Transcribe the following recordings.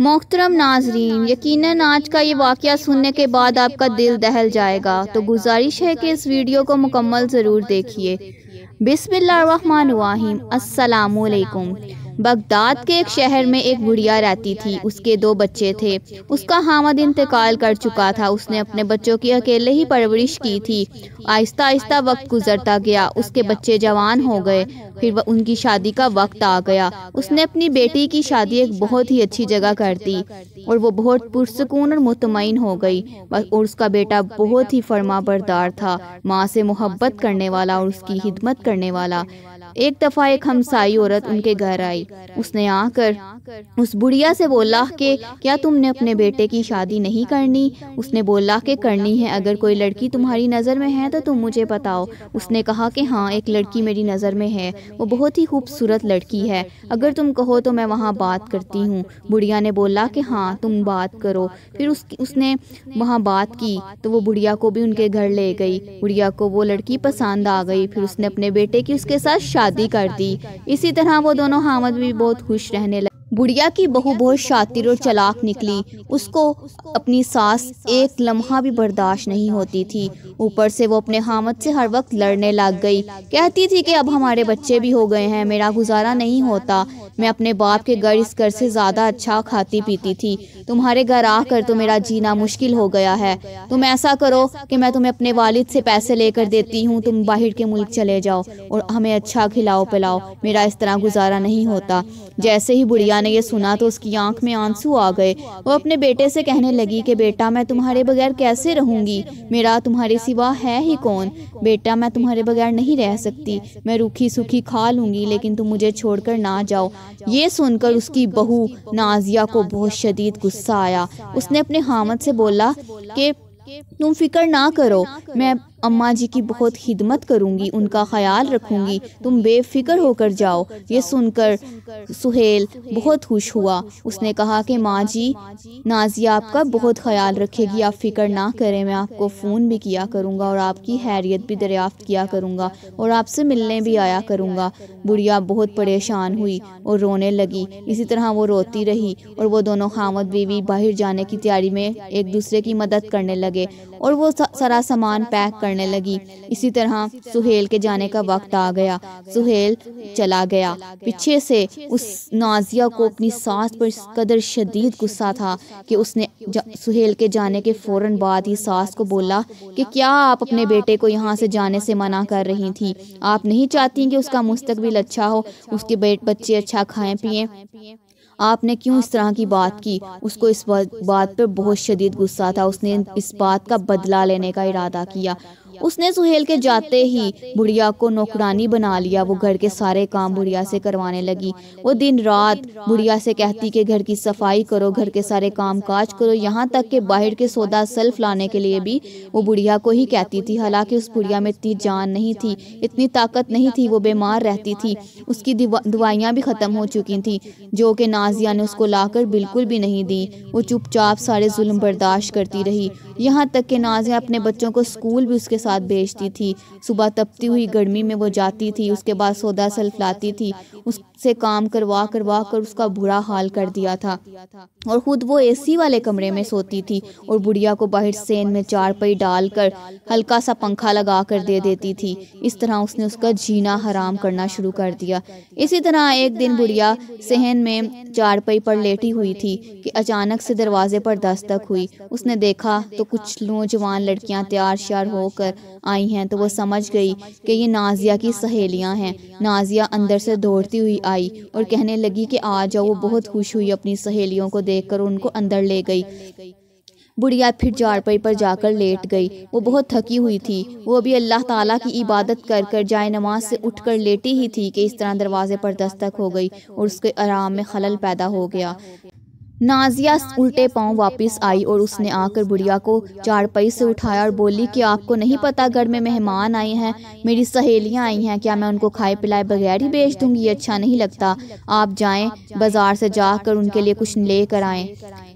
محترم ناظرین، یقیناً آج کا یہ واقعہ سننے کے بعد آپ کا دل دہل جائے گا، تو گزارش ہے کہ اس ویڈیو کو مکمل ضرور دیکھیے۔ بسم اللہ الرحمن الرحیم۔ السلام علیکم۔ بغداد کے ایک شہر میں ایک بڑھیا رہتی تھی۔ اس کے 2 بچے تھے۔ اس کا خاوند انتقال کر چکا تھا۔ اس نے اپنے بچوں کی اکیلے ہی پرورش کی تھی۔ آہستہ آہستہ وقت گزرتا گیا، اس کے بچے جوان ہو گئے، پھر ان کی شادی کا وقت آ گیا۔ اس نے اپنی بیٹی کی شادی ایک بہت ہی اچھی جگہ کر دی اور وہ بہت پرسکون اور مطمئن ہو گئی، اور اس کا بیٹا بہت ہی فرما بردار تھا، ماں سے محبت کرنے والا اور اس کی خدمت کرنے والا۔ ایک دفعہ ایک ہمسائی عورت ان کے گھر آئی۔ اس نے آ کر اس بڑھیا سے بولا کہ کیا تم نے اپنے بیٹے کی شادی نہیں کرنی؟ اس نے بولا کہ کرنی ہے، اگر کوئی لڑکی تمہاری نظر میں ہے تو تم مجھے بتاؤ۔ اس نے کہا کہ ہاں، ایک لڑکی میری نظر میں ہے، وہ بہت ہی خوبصورت لڑکی ہے، اگر تم کہو تو میں وہاں بات کرتی ہوں۔ بڑھیا نے بولا کہ ہاں، تم بات کرو۔ پھر اس نے وہاں بات کی تو وہ بڑھیا کو بھی ان کے گھر لے گئی۔ بڑھیا کو وہ لڑکی پسند آ گئی، پھر اس نے اپنے بیٹے کی اس کے ساتھ شادی کر دی۔ اسی طرح وہ دونوں خاوند بھی بہت خوش رہنے لگے۔ بڑھیا کی بہو بہت شاطر اور چلاک نکلی۔ اس کو اپنی ساس ایک لمحہ بھی برداشت نہیں ہوتی تھی، اوپر سے وہ اپنے خاوند سے ہر وقت لڑنے لگ گئی۔ کہتی تھی کہ اب ہمارے بچے بھی ہو گئے ہیں، میرا گزارا نہیں ہوتا، میں اپنے باپ کے گھر اس گھر سے زیادہ اچھا کھاتی پیتی تھی، تمہارے گھر آ کر تو میرا جینا مشکل ہو گیا ہے۔ تم ایسا کرو کہ میں تمہیں اپنے والد سے پیسے لے کر دیتی ہوں، تم باہر کے ملک چلے جاؤ اور ہمیں اچھا کھلاؤ پلاؤ، میرا اس طرح گزارا نہیں ہوتا۔ جیسے ہی بڑھیا نے یہ سنا تو اس کی آنکھ میں آنسو آ گئے۔ وہ اپنے بیٹے سے کہنے لگی کہ بیٹا، میں تمہارے بغیر کیسے رہوں گی؟ میرا تمہارے سوا ہے ہی کون؟ بیٹا، میں تمہارے بغیر نہیں رہ سکتی، میں روکھی سوکھی کھا لوں گی لیکن تم مجھے چھوڑ کر نہ جاؤ۔ یہ سن کر اس کی بہو نازیہ کو بہت شدید غصہ آیا۔ اس نے اپنے خاوند سے بولا کہ تم فکر نہ کرو، میں اماں جی کی بہت خدمت کروں گی، ان کا خیال رکھوں گی، تم بے فکر ہو کر جاؤ۔ یہ سن کر سہیل بہت خوش ہوا۔ اس نے کہا کہ ماں جی، نازیہ آپ کا بہت خیال رکھے گی، آپ فکر نہ کریں، میں آپ کو فون بھی کیا کروں گا اور آپ کی خیریت بھی دریافت کیا کروں گا اور آپ سے ملنے بھی آیا کروں گا۔ بڑھیا بہت پریشان ہوئی اور رونے لگی۔ اسی طرح وہ روتی رہی اور وہ دونوں خاوند بیوی باہر جانے کی تیاری میں ایک دوسرے کی مدد کرنے لگے اور وہ سارا سامان پیک کرنے لگی۔ اسی طرح سہیل کے جانے کا وقت آ گیا۔ سہیل چلا گیا۔ پیچھے سے اس نازیہ کو اپنی ساس پر اس قدر شدید غصہ تھا کہ اس نے سہیل کے جانے کے فوراً بعد ہی ساس کو بولا کہ کیا آپ اپنے بیٹے کو یہاں سے جانے سے منع کر رہی تھی؟ آپ نہیں چاہتی کہ اس کا مستقبل اچھا ہو، اس کے بچے اچھا کھائیں پیئیں؟ آپ نے کیوں اس طرح کی بات کی؟ اس کو اس بات پر بہت شدید غصہ تھا۔ اس نے اس بات کا بدلہ لینے کا ارادہ کیا۔ اس نے سہیل کے جاتے ہی بڑھیا کو نوکرانی بنا لیا۔ وہ گھر کے سارے کام بڑھیا سے کروانے لگی۔ وہ دن رات بڑھیا سے کہتی کہ گھر کی صفائی کرو، گھر کے سارے کام کاج کرو، یہاں تک کہ باہر کے سودا سلف لانے کے لیے بھی وہ بڑھیا کو ہی کہتی تھی۔ حالانکہ اس بڑھیا میں اتنی جان نہیں تھی، اتنی طاقت نہیں تھی، وہ بیمار رہتی تھی، اس کی دوائیاں بھی ختم ہو چکی تھیں، جو کہ نازیہ نے اس کو لا کر بالکل بھی نہیں دی۔ وہ چپ چاپ سارے ظلم برداشت کرتی رہی، یہاں تک کہ نازیہ اپنے بچوں کو اسکول بھی اس کے ساتھ بھیجتی تھی۔ صبح تپتی ہوئی گرمی میں وہ جاتی تھی، اس کے بعد سودا سلف لاتی تھی، اس سے کام کروا کر اس کا برا حال کر دیا تھا، اور خود وہ اے سی والے کمرے میں سوتی تھی اور بڑھیا کو باہر صحن میں چارپائی ڈال کر ہلکا سا پنکھا لگا کر دے دیتی تھی۔ اس طرح اس نے اس کا جینا حرام کرنا شروع کر دیا۔ اسی طرح ایک دن بڑھیا صحن میں چارپائی پر لیٹی ہوئی تھی کہ اچانک سے دروازے پر دستک ہوئی۔ اس نے دیکھا تو کچھ نوجوان لڑکیاں تیار شیار ہو کر آئی ہیں، تو وہ سمجھ گئی کہ یہ نازیہ کی سہیلیاں ہیں۔ نازیہ اندر سے دوڑتی ہوئی آئی اور کہنے لگی کہ آ جاؤ۔ وہ بہت خوش ہوئی اپنی سہیلیوں کو دیکھ کر، ان کو اندر لے گئی۔ بڑھیا پھر چارپائی پر جا کر لیٹ گئی۔ وہ بہت تھکی ہوئی تھی، وہ ابھی اللہ تعالیٰ کی عبادت کر کر جائے نماز سے اٹھ کر لیٹی ہی تھی کہ اس طرح دروازے پر دستک ہو گئی اور اس کے آرام میں خلل پیدا ہو گیا۔ نازیہ الٹے پاؤں واپس آئی اور اس نے آ کر بڑھیا کو چارپائی سے اٹھایا اور بولی کہ آپ کو نہیں پتا گھر میں مہمان آئے ہیں، میری سہیلیاں آئی ہیں، کیا میں ان کو کھائے پلائے بغیر ہی بھیج دوں گی؟ یہ اچھا نہیں لگتا، آپ جائیں بازار سے جا کر ان کے لیے کچھ لے کر آئیں۔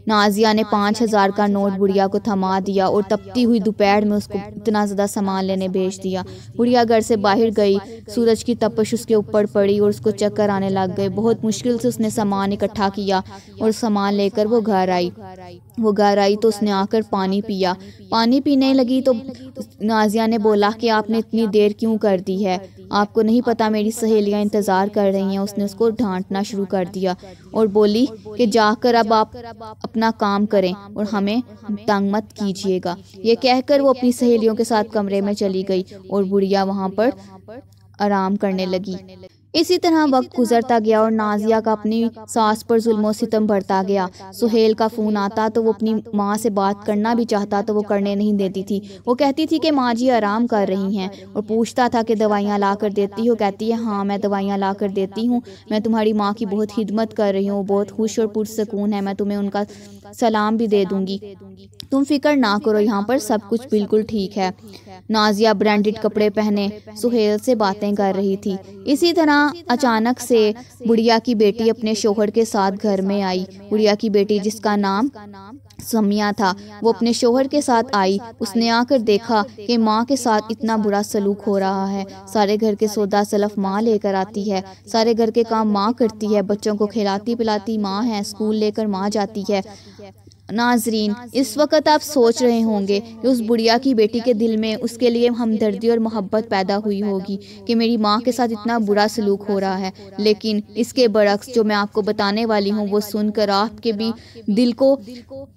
نازیہ نے 5000 کا نوٹ بڑھیا کو تھما دیا اور تپتی ہوئی دوپہر میں اس کو اتنا زیادہ سامان لینے بھیج دیا۔ بڑھیا گھر سے باہر گئی، سورج کی تپش اس کے اوپر پڑی اور اس کو چکر آنے لگ گئے۔ بہت مشکل سے اس نے سامان اکٹھا کیا اور سامان لے کر وہ گھر آئی تو اس نے آ کر پانی پیا۔ پانی پینے لگی تو نازیہ نے بولا کہ آپ نے اتنی دیر کیوں کر دی ہے، آپ کو نہیں پتا میری سہیلیاں انتظار کر رہی ہیں۔ اس نے اس کو ڈانٹنا شروع کر دیا اور بولی کہ جا کر اب آپ اپنا کام کریں اور ہمیں تنگ مت کیجیے گا۔ یہ کہہ کر وہ اپنی سہیلیوں کے ساتھ کمرے میں چلی گئی اور بڑھیا وہاں پر آرام کرنے لگی۔ اسی طرح وقت گزرتا گیا اور نازیہ کا اپنی ساس پر ظلم و ستم بڑھتا گیا۔ سہیل کا فون آتا تو وہ اپنی ماں سے بات کرنا بھی چاہتا تو وہ کرنے نہیں دیتی تھی۔ وہ کہتی تھی کہ ماں جی آرام کر رہی ہیں، اور پوچھتا تھا کہ دوائیاں لا کر دیتی ہو؟ کہتی ہے ہاں میں دوائیاں لا کر دیتی ہوں، میں تمہاری ماں کی بہت خدمت کر رہی ہوں، وہ بہت خوش اور پرسکون ہے، میں تمہیں ان کا سلام بھی دے دوں گی، تم فکر نہ کرو، یہاں پر سب کچھ بالکل ٹھیک ہے۔ نازیہ برانڈڈ کپڑے پہنے سہیل سے باتیں کر رہی تھی۔ اسی طرح اچانک سے بڑھیا کی بیٹی اپنے شوہر کے ساتھ گھر میں آئی۔ بڑھیا کی بیٹی جس کا نام سمیہ تھا، وہ اپنے شوہر کے ساتھ آئی۔ اس نے آ کر دیکھا کہ ماں کے ساتھ اتنا برا سلوک ہو رہا ہے، سارے گھر کے سودا سلف ماں لے کر آتی ہے، سارے گھر کے کام ماں کرتی ہے، بچوں کو کھلاتی پلاتی ماں ہے، اسکول لے کر ماں جاتی ہے۔ ناظرین، اس وقت آپ سوچ رہے ہوں گے کہ اس بڑھیا کی بیٹی کے دل میں اس کے لیے ہمدردی اور محبت پیدا ہوئی ہوگی کہ میری ماں کے ساتھ اتنا برا سلوک ہو رہا ہے، لیکن اس کے برعکس جو میں آپ کو بتانے والی ہوں وہ سن کر آپ کے بھی دل کو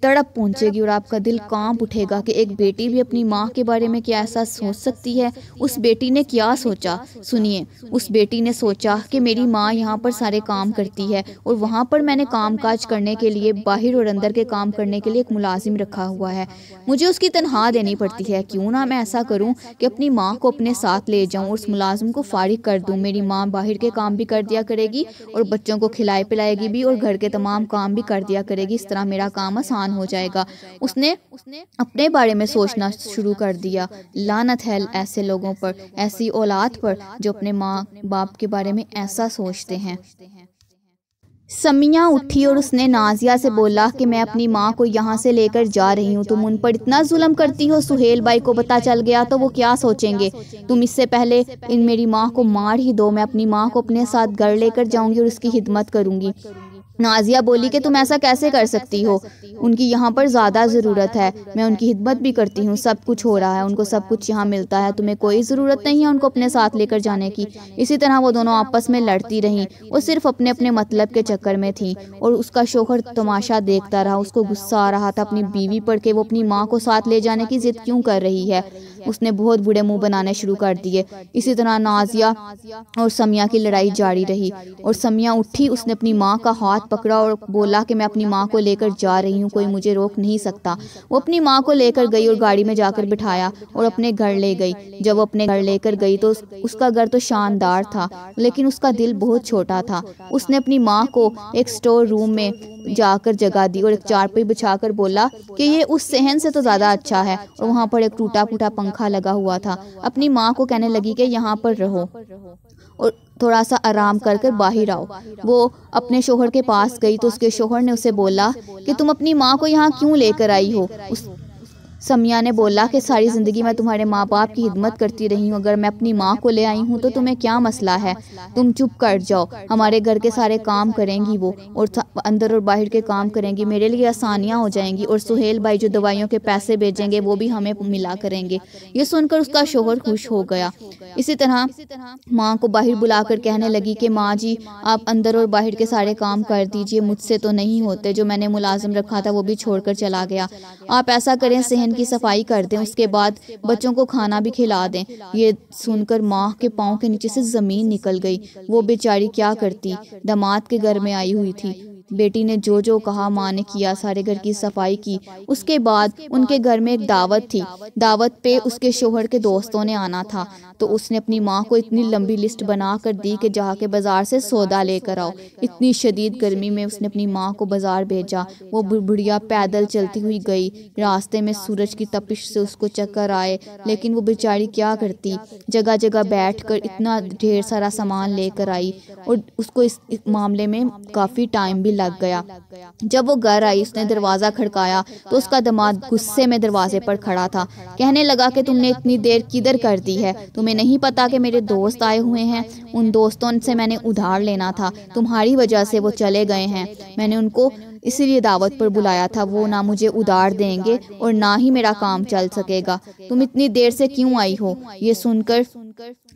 تڑپ پہنچے گی اور آپ کا دل کانپ اٹھے گا کہ ایک بیٹی بھی اپنی ماں کے بارے میں کیا ایسا سوچ سکتی ہے۔ اس بیٹی نے کیا سوچا؟ سنیے، اس بیٹی نے سوچا کہ میری ماں یہاں پر سارے کام کرتی ہے اور وہاں پر میں نے کام کاج کرنے کے لیے باہر اور اندر کے کام کرنے کے لیے ایک ملازم رکھا ہوا ہے، مجھے اس کی تنخواہ دینی پڑتی ہے، کیوں نہ میں ایسا کروں کہ اپنی ماں کو اپنے ساتھ لے جاؤں اور اس ملازم کو فارغ کر دوں، میری ماں باہر کے کام بھی کر دیا کرے گی اور بچوں کو کھلائے پلائے گی بھی اور گھر کے تمام کام بھی کر دیا کرے گی، اس طرح میرا کام آسان ہو جائے گا۔ اس نے اپنے بارے میں سوچنا شروع کر دیا۔ لعنت ہے ایسے لوگوں پر، ایسی اولاد پر جو اپنے ماں باپ کے بارے میں ایسا سوچتے ہیں۔ سمیہ اٹھی اور اس نے نازیہ سے بولا کہ میں اپنی ماں کو یہاں سے لے کر جا رہی ہوں، تم ان پر اتنا ظلم کرتی ہو، سہیل بھائی کو پتہ چل گیا تو وہ کیا سوچیں گے؟ تم اس سے پہلے میری ماں کو مار ہی دو، میں اپنی ماں کو اپنے ساتھ گھر لے کر جاؤں گی اور اس کی خدمت کروں گی۔ نازیہ بولی کہ تم ایسا کیسے کر سکتی ہو، ان کی یہاں پر زیادہ ضرورت ہے، میں ان کی خدمت بھی کرتی ہوں، سب کچھ ہو رہا ہے، ان کو سب کچھ یہاں ملتا ہے، تمہیں کوئی ضرورت نہیں ہے ان کو اپنے ساتھ لے کر جانے کی۔ اسی طرح وہ دونوں آپس میں لڑتی رہیں، وہ صرف اپنے اپنے مطلب کے چکر میں تھیں اور اس کا شوہر تماشا دیکھتا رہا۔ اس کو غصہ آ رہا تھا اپنی بیوی پر کہ وہ اپنی ماں کو ساتھ لے جانے کی ضد کیوں کر رہی ہے، اس نے بہت برے منہ بنانے شروع کر دیے۔ اسی طرح نازیہ اور سمیہ کی لڑائی جاری رہی اور سمیہ اٹھی، اس نے اپنی ماں کا ہاتھ پکڑا اور بولا کہ میں اپنی ماں کو لے کر جا رہی ہوں، کوئی مجھے روک نہیں سکتا۔ وہ اپنی ماں کو لے کر گئی اور گاڑی میں جا کر بٹھایا اور اپنے گھر لے گئی۔ جب وہ اپنے گھر لے کر گئی تو اس کا گھر تو شاندار تھا لیکن اس کا دل بہت چھوٹا تھا۔ اس نے اپنی ماں کو ایک سٹور روم میں جا کر جگہ دی اور ایک چارپائی بچھا کر بولا کہ یہ اس صحن سے تو زیادہ اچھا ہے، اور وہاں پر ایک ٹوٹا پھوٹا پنکھا لگا ہوا تھا۔ اپنی ماں کو کہنے لگی کہ یہاں پر رہو اور تھوڑا سا آرام کر کر باہر آؤ۔ وہ اپنے شوہر کے پاس گئی تو اس کے شوہر نے اسے بولا کہ تم اپنی ماں کو یہاں کیوں لے کر آئی ہو؟ سمیہ نے بولا کہ ساری زندگی میں تمہارے ماں باپ کی خدمت کرتی رہی ہوں، اگر میں اپنی ماں کو لے آئی ہوں تو تمہیں کیا مسئلہ ہے؟ تم چپ کر جاؤ، ہمارے گھر کے سارے کام کریں گی وہ، اور اندر اور باہر کے کام کریں گی، میرے لیے آسانیاں ہو جائیں گی، اور سہیل بھائی جو دوائیوں کے پیسے بھیجیں گے وہ بھی ہمیں ملا کریں گے۔ یہ سن کر اس کا شوہر خوش ہو گیا۔ اسی طرح ماں کو باہر بلا کر کہنے لگی کہ ماں جی آپ اندر اور باہر کے سارے کام کر دیجئے، مجھ سے تو نہیں ہوتے، جو میں نے ملازم رکھا تھا وہ بھی چھوڑ کر چلا گیا، آپ ایسا کریں صحن کی صفائی کر دیں، اس کے بعد بچوں کو کھانا بھی کھلا دیں۔ یہ سن کر ماں کے پاؤں کے نیچے سے زمین نکل گئی، وہ بیچاری کیا کرتی، داماد کے گھر میں آئی ہوئی تھی۔ بیٹی نے جو جو کہا ماں نے کیا، سارے گھر کی صفائی کی۔ اس کے بعد ان کے گھر میں ایک دعوت تھی، دعوت پہ اس کے شوہر کے دوستوں نے آنا تھا، تو اس نے اپنی ماں کو اتنی لمبی لسٹ بنا کر دی کہ جا کے بازار سے سودا لے کر آؤ۔ اتنی شدید گرمی میں اس نے اپنی ماں کو بازار بھیجا۔ وہ بڑھیا پیدل چلتی ہوئی گئی، راستے میں سورج کی تپش سے اس کو چکر آئے، لیکن وہ بیچاری کیا کرتی، جگہ جگہ بیٹھ کر اتنا ڈھیر سارا سامان لے کر آئی، اور اس کو اس معاملے میں کافی ٹائم بھی لگ گیا۔ جب وہ گھر آئی اس نے دروازہ کھڑکایا تو اس کا داماد غصے میں دروازے پر کھڑا تھا۔ کہنے لگا کہ تم نے اتنی دیر کدھر کر دی ہے؟ تمہیں نہیں پتا کہ میرے دوست آئے ہوئے ہیں؟ ان دوستوں سے میں نے ادھار لینا تھا، تمہاری وجہ سے وہ چلے گئے ہیں۔ میں نے ان کو اسی لیے دعوت پر بلایا تھا، وہ نہ مجھے ادھار دیں گے اور نہ ہی میرا کام چل سکے گا۔ تم اتنی دیر سے کیوں آئی ہو؟ یہ سن کر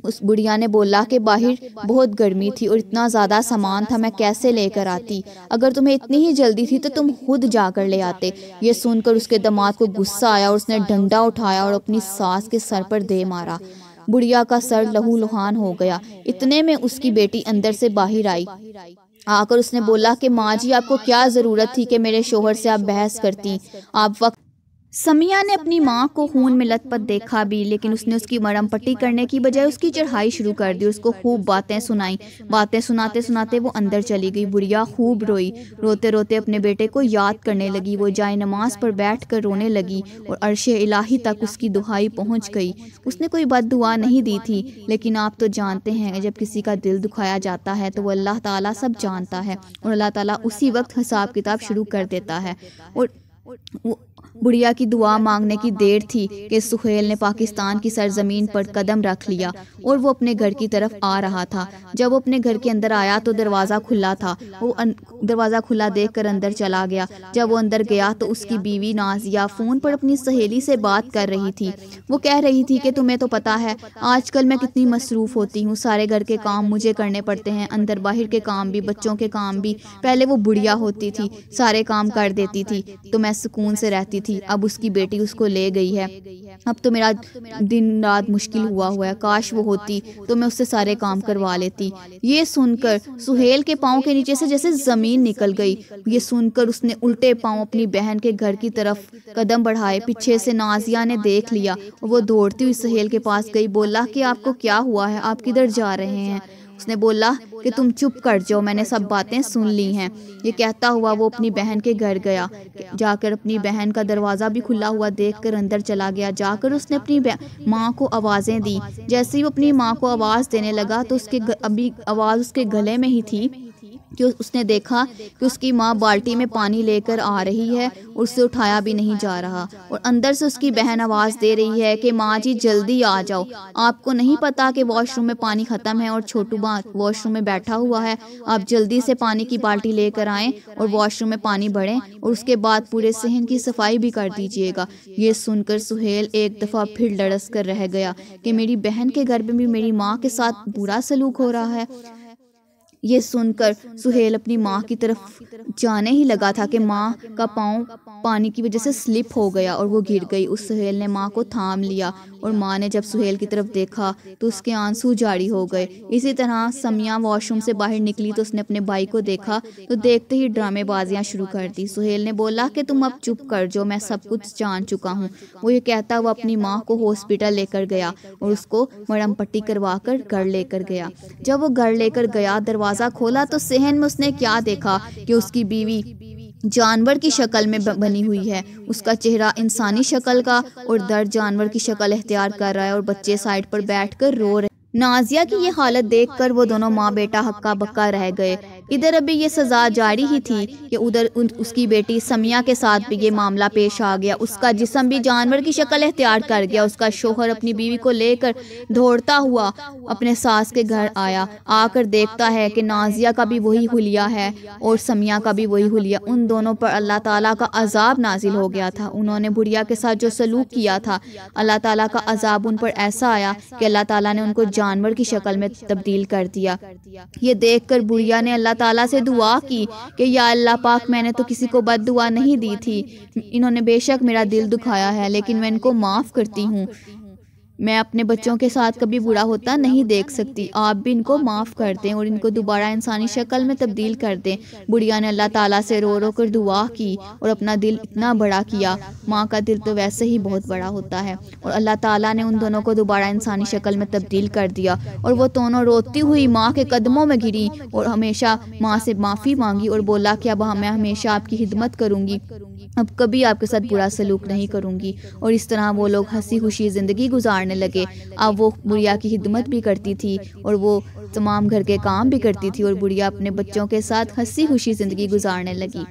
اس بڑھیا نے بولا کہ باہر بہت گرمی تھی اور اتنا زیادہ سامان تھا، میں کیسے لے کر آتی؟ اگر تمہیں اتنی ہی جلدی تھی تو تم خود جا کر لے آتے۔ یہ سن کر اس کے داماد کو غصہ آیا اور اس نے ڈنڈا اٹھایا اور اپنی ساس کے سر پر دے مارا۔ بڑھیا کا سر لہو لہان ہو گیا۔ اتنے میں اس کی بیٹی اندر سے باہر آئی۔ آ کر اس نے بولا کہ ماں جی آپ کو کیا ضرورت تھی کہ میرے شوہر سے آپ بحث کرتی؟ آپ وقت سمیہ نے اپنی ماں کو خون میں لت پت دیکھا بھی، لیکن اس نے اس کی مرہم پٹی کرنے کی بجائے اس کی چڑھائی شروع کر دی، اس کو خوب باتیں سنائیں۔ باتیں سناتے سناتے وہ اندر چلی گئی۔ بڑھیا خوب روئی، روتے روتے اپنے بیٹے کو یاد کرنے لگی۔ وہ جائے نماز پر بیٹھ کر رونے لگی اور عرش الہی تک اس کی دعائی پہنچ گئی۔ اس نے کوئی بد دعا نہیں دی تھی، لیکن آپ تو جانتے ہیں جب کسی کا دل دکھایا جاتا ہے تو وہ اللہ تعالیٰ سب جانتا ہے اور اللہ تعالیٰ اسی وقت حساب کتاب شروع کر دیتا ہے۔ اور بڑھیا کی دعا مانگنے کی دیر تھی کہ سہیل نے پاکستان کی سرزمین پر قدم رکھ لیا اور وہ اپنے گھر کی طرف آ رہا تھا۔ جب وہ اپنے گھر کے اندر آیا تو دروازہ کھلا تھا۔ وہ دروازہ کھلا دیکھ کر اندر چلا گیا۔ جب وہ اندر گیا تو اس کی بیوی نازیہ فون پر اپنی سہیلی سے بات کر رہی تھی۔ وہ کہہ رہی تھی کہ تمہیں تو پتہ ہے آج کل میں کتنی مصروف ہوتی ہوں، سارے گھر کے کام مجھے کرنے پڑتے ہیں، اندر باہر کے کام بھی، بچوں کے کام بھی۔ پہلے وہ بڑھیا ہوتی تھی، سارے کام کر دیتی تھی تو میں سکون سے رہتی تھی، اب اس کی بیٹی اس کو لے گئی ہے، اب تو میرا دن رات مشکل ہوا ہے، کاش وہ ہوتی تو میں اس سے سارے کام کروا لیتی۔ یہ سن کر سہیل کے پاؤں کے نیچے سے جیسے زمین نکل گئی۔ یہ سن کر اس نے الٹے پاؤں اپنی بہن کے گھر کی طرف قدم بڑھائے۔ پیچھے سے نازیہ نے دیکھ لیا اور وہ دوڑتی ہوئی سہیل کے پاس گئی۔ بولا کہ آپ کو کیا ہوا ہے، آپ کدھر جا رہے ہیں؟ اس نے بولا کہ تم چپ کر جاؤ، میں نے سب باتیں سن لی ہیں۔ یہ کہتا ہوا وہ اپنی بہن کے گھر گیا۔ جا کر اپنی بہن کا دروازہ بھی کھلا ہوا دیکھ کر اندر چلا گیا۔ جا کر اس نے اپنی ماں کو آوازیں دی۔ جیسے ہی وہ اپنی ماں کو آواز دینے لگا تو اس کے ابھی آواز اس کے گلے میں ہی تھی کہ اس نے دیکھا کہ اس کی ماں بالٹی میں پانی لے کر آ رہی ہے اور اسے اٹھایا بھی نہیں جا رہا، اور اندر سے اس کی بہن آواز دے رہی ہے کہ ماں جی جلدی آ جاؤ، آپ کو نہیں پتا کہ واش روم میں پانی ختم ہے اور چھوٹو واش روم میں بیٹھا ہوا ہے، آپ جلدی سے پانی کی بالٹی لے کر آئیں اور واش روم میں پانی بھریں اور اس کے بعد پورے صحن کی صفائی بھی کر دیجیے گا۔ یہ سن کر سہیل ایک دفعہ پھر لڑس کر رہ گیا کہ میری بہن کے گھر میں بھی میری ماں کے ساتھ برا سلوک ہو رہا ہے۔ یہ سن کر سہیل اپنی ماں کی طرف جانے ہی لگا تھا کہ ماں کا پاؤں پانی کی وجہ سے سلپ ہو گیا اور وہ گر گئی۔ اس سہیل نے ماں کو تھام لیا اور ماں نے جب سہیل کی طرف دیکھا تو اس کے آنسو جاری ہو گئے۔ اسی طرح سمیہ واش روم سے باہر نکلی تو اس نے اپنے بھائی کو دیکھا تو دیکھتے ہی ڈرامے بازیاں شروع کر دی۔ سہیل نے بولا کہ تم اب چپ کر جاؤ، میں سب کچھ جان چکا ہوں۔ وہ یہ کہتا وہ اپنی ماں کو ہاسپٹل لے کر گیا اور اس کو مرہم پٹی کروا کر گھر لے کر گیا۔ جب وہ گھر لے کر گیا دروازہ کھولا تو صحن میں اس نے کیا دیکھا کہ اس کی بیوی جانور کی شکل میں بنی ہوئی ہے، اس کا چہرہ انسانی شکل کا اور درد جانور کی شکل اختیار کر رہا ہے اور بچے سائڈ پر بیٹھ کر رو رہے۔ نازیہ کی یہ حالت دیکھ کر وہ دونوں ماں بیٹا ہکا بکا رہ گئے۔ ادھر ابھی یہ سزا جاری ہی تھی کہ ادھر اس کی بیٹی سمیہ کے ساتھ بھی یہ معاملہ پیش آ گیا۔ اس کا جسم بھی جانور کی شکل اختیار کر گیا۔ اس کا شوہر اپنی بیوی کو لے کر دوڑتا ہوا اپنے ساس کے گھر آیا، آ کر دیکھتا ہے کہ نازیہ کا بھی وہی حلیہ ہے اور سمیہ کا بھی وہی حلیہ۔ ان دونوں پر اللہ تعالیٰ کا عذاب نازل ہو گیا تھا۔ انہوں نے بڑھیا کے ساتھ جو سلوک کیا تھا، اللہ تعالیٰ کا عذاب ان پر ایسا آیا کہ اللہ تعالیٰ نے ان کو جانور کی شکل میں تبدیل کر دیا۔ یہ دیکھ کر بڑھیا نے اللہ تعالیٰ سے دعا کی کہ یا اللہ پاک، میں نے تو کسی کو بد دعا نہیں دی تھی، انہوں نے بے شک میرا دل دکھایا ہے، لیکن میں ان کو معاف کرتی ہوں، میں اپنے بچوں کے ساتھ کبھی برا ہوتا نہیں دیکھ سکتی، آپ بھی ان کو معاف کر دیں اور ان کو دوبارہ انسانی شکل میں تبدیل کر دیں۔ بڑھیا نے اللہ تعالیٰ سے رو رو کر دعا کی اور اپنا دل اتنا بڑا کیا، ماں کا دل تو ویسے ہی بہت بڑا ہوتا ہے، اور اللہ تعالیٰ نے ان دونوں کو دوبارہ انسانی شکل میں تبدیل کر دیا، اور وہ دونوں روتی ہوئی ماں کے قدموں میں گری اور ہمیشہ ماں سے معافی مانگی اور بولا کہ اب میں ہمیشہ آپ کی خدمت کروں گی، اب کبھی آپ کے ساتھ برا سلوک نہیں کروں گی۔ اور اس طرح وہ لوگ ہنسی خوشی زندگی گزار گزارنے لگے۔ اب وہ بڑھیا کی خدمت بھی کرتی تھی اور وہ تمام گھر کے کام بھی کرتی تھی اور بڑھیا اپنے بچوں کے ساتھ ہنسی خوشی زندگی گزارنے لگی۔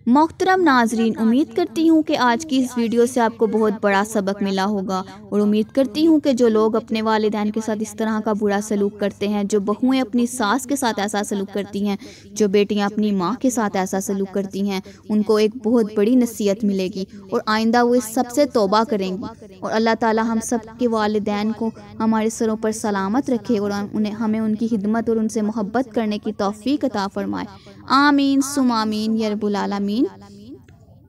محترم ناظرین، امید کرتی ہوں کہ آج کی اس ویڈیو سے آپ کو بہت بڑا سبق ملا ہوگا، اور امید کرتی ہوں کہ جو لوگ اپنے والدین کے ساتھ اس طرح کا برا سلوک کرتے ہیں، جو بہویں اپنی ساس کے ساتھ ایسا سلوک کرتی ہیں، جو بیٹیاں اپنی ماں کے ساتھ ایسا سلوک کرتی ہیں، ان کو ایک بہت بڑی نصیحت ملے گی اور آئندہ وہ اس سب سے توبہ کریں گی، اور اللہ تعالی ہم سب کے والدین کو ہمارے سروں پر سلامت رکھے اور ہمیں ان کی خدمت اور ان سے محبت کرنے کی توفیق عطا فرمائے۔ آمین ثم آمین یا رب العالمین۔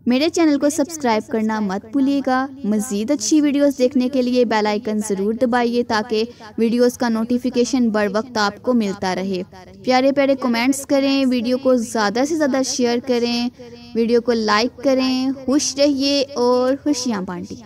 میرے چینل کو سبسکرائب کرنا مت بھولیے گا۔ مزید اچھی ویڈیوز دیکھنے کے لیے بیل آئیکن ضرور دبائیے تاکہ ویڈیوز کا نوٹیفیکیشن بر وقت آپ کو ملتا رہے۔ پیارے پیارے کمنٹس کریں، ویڈیو کو زیادہ سے زیادہ شیئر کریں، ویڈیو کو لائک کریں۔ خوش رہیے اور خوشیاں بانٹیں۔